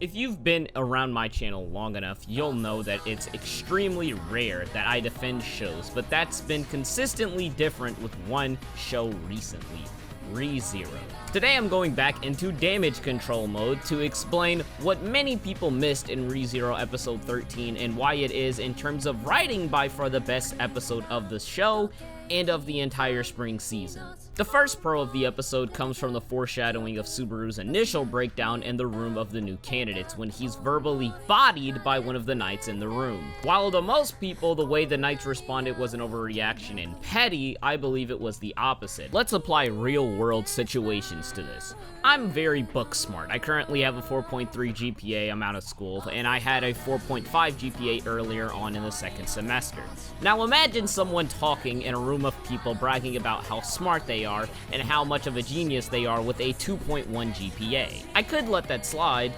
If you've been around my channel long enough, you'll know that it's extremely rare that I defend shows, but that's been consistently different with one show recently, ReZero. Today I'm going back into damage control mode to explain what many people missed in ReZero episode 13 and why it is, in terms of writing, by far the best episode of the show and of the entire spring season. The first pro of the episode comes from the foreshadowing of Subaru's initial breakdown in the room of the new candidates when he's verbally bodied by one of the knights in the room. While to most people, the way the knights responded was an overreaction and petty, I believe it was the opposite. Let's apply real-world situations to this. I'm very book smart. I currently have a 4.3 GPA, I'm out of school, and I had a 4.5 GPA earlier on in the second semester. Now imagine someone talking in a room of people bragging about how smart they are and how much of a genius they are with a 2.1 GPA. I could let that slide,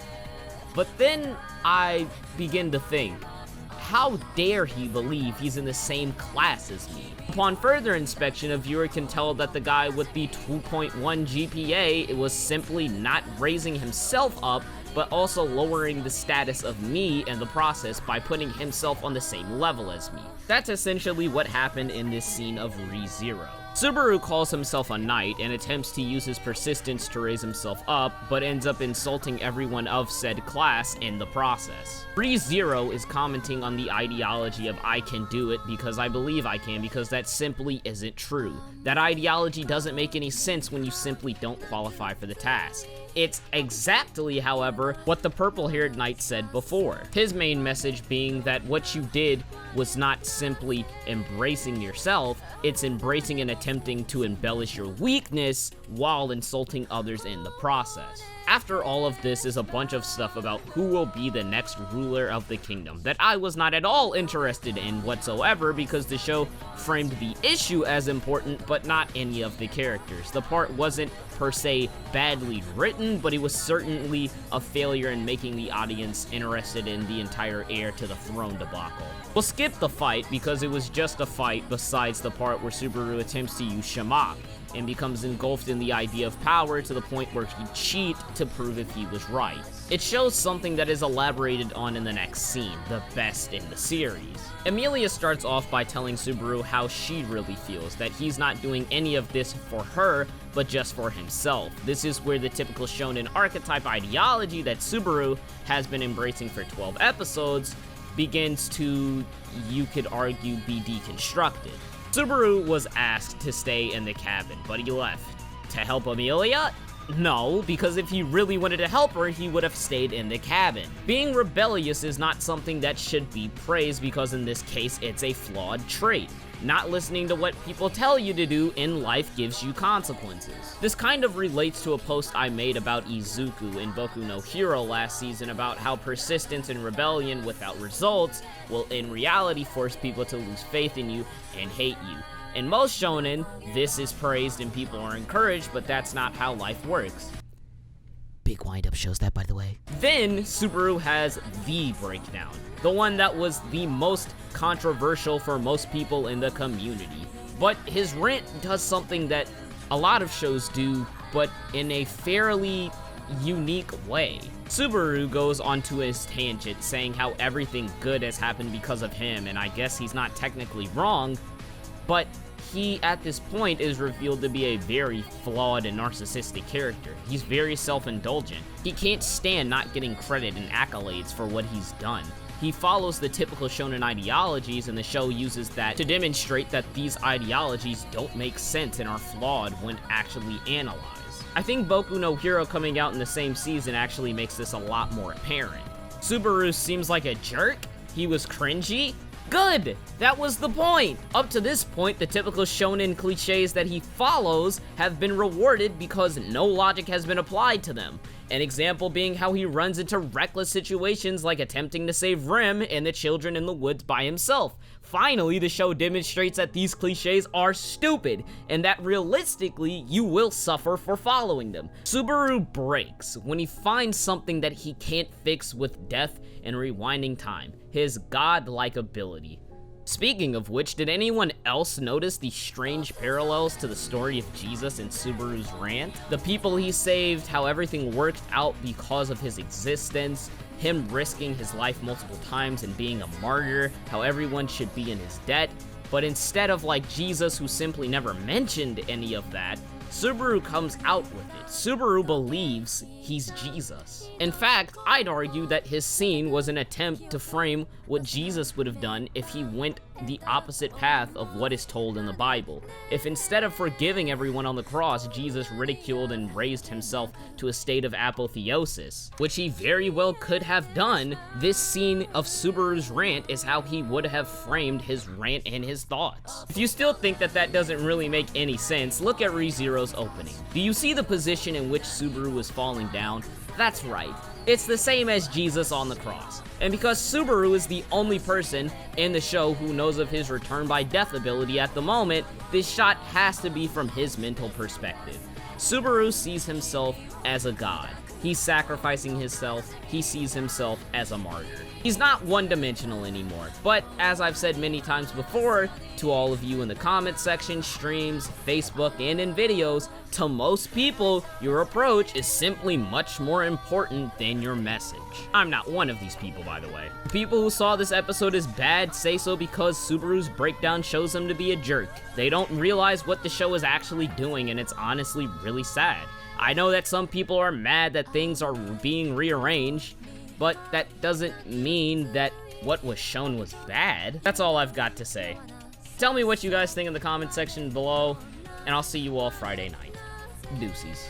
but then I begin to think, how dare he believe he's in the same class as me? Upon further inspection, a viewer can tell that the guy with the 2.1 GPA was simply not raising himself up, but also lowering the status of me in the process by putting himself on the same level as me. That's essentially what happened in this scene of ReZero. Subaru calls himself a knight and attempts to use his persistence to raise himself up, but ends up insulting everyone of said class in the process. ReZero is commenting on the ideology of I can do it because I believe I can, because that simply isn't true. That ideology doesn't make any sense when you simply don't qualify for the task. It's exactly, however, what the purple-haired knight said before. His main message being that what you did was not simply embracing yourself, it's embracing and attempting to embellish your weakness while insulting others in the process. After all of this is a bunch of stuff about who will be the next ruler of the kingdom that I was not at all interested in whatsoever, because the show framed the issue as important but not any of the characters. The part wasn't per se badly written, but it was certainly a failure in making the audience interested in the entire heir to the throne debacle. We'll skip the fight because it was just a fight, besides the part where Subaru attempts to use Shamak and becomes engulfed in the idea of power to the point where he'd cheat to prove if he was right. It shows something that is elaborated on in the next scene, the best in the series. Emilia starts off by telling Subaru how she really feels, that he's not doing any of this for her, but just for himself. This is where the typical shonen archetype ideology that Subaru has been embracing for 12 episodes begins to, you could argue, be deconstructed. Subaru was asked to stay in the cabin, but he left. To help Emilia? No, because if he really wanted to help her, he would have stayed in the cabin. Being rebellious is not something that should be praised, because in this case, it's a flawed trait. Not listening to what people tell you to do in life gives you consequences. This kind of relates to a post I made about Izuku in Boku no Hero last season about how persistence and rebellion without results will in reality force people to lose faith in you and hate you. In most shonen, this is praised and people are encouraged, but that's not how life works. Big wind-up shows that, by the way. Then, Subaru has the breakdown. The one that was the most controversial for most people in the community. But his rant does something that a lot of shows do, but in a fairly unique way. Subaru goes onto his tangent saying how everything good has happened because of him, and I guess he's not technically wrong, but he, at this point, is revealed to be a very flawed and narcissistic character. He's very self-indulgent. He can't stand not getting credit and accolades for what he's done. He follows the typical shonen ideologies, and the show uses that to demonstrate that these ideologies don't make sense and are flawed when actually analyzed. I think Boku no Hero coming out in the same season actually makes this a lot more apparent. Subaru seems like a jerk? He was cringy? Good! That was the point! Up to this point, the typical shonen cliches that he follows have been rewarded because no logic has been applied to them. An example being how he runs into reckless situations like attempting to save Rem and the children in the woods by himself. Finally, the show demonstrates that these cliches are stupid, and that realistically, you will suffer for following them. Subaru breaks when he finds something that he can't fix with death and rewinding time, his godlike ability. Speaking of which, did anyone else notice the strange parallels to the story of Jesus in Subaru's rant? The people he saved, how everything worked out because of his existence, him risking his life multiple times and being a martyr, how everyone should be in his debt, but instead of like Jesus, who simply never mentioned any of that, Subaru comes out with it. Subaru believes he's Jesus. In fact, I'd argue that his scene was an attempt to frame what Jesus would have done if he went the opposite path of what is told in the Bible. If instead of forgiving everyone on the cross, Jesus ridiculed and raised himself to a state of apotheosis, which he very well could have done, this scene of Subaru's rant is how he would have framed his rant and his thoughts. If you still think that that doesn't really make any sense, look at ReZero's opening. Do you see the position in which Subaru is falling down? That's right. It's the same as Jesus on the cross. And because Subaru is the only person in the show who knows of his return by death ability at the moment, this shot has to be from his mental perspective. Subaru sees himself as a god. He's sacrificing himself. He sees himself as a martyr. He's not one-dimensional anymore, but as I've said many times before, to all of you in the comment section, streams, Facebook, and in videos, to most people, your approach is simply much more important than your message. I'm not one of these people, by the way. People who saw this episode as bad say so because Subaru's breakdown shows them to be a jerk. They don't realize what the show is actually doing, and it's honestly really sad. I know that some people are mad that things are being rearranged, but that doesn't mean that what was shown was bad. That's all I've got to say. Tell me what you guys think in the comment section below, and I'll see you all Friday night. Deuces.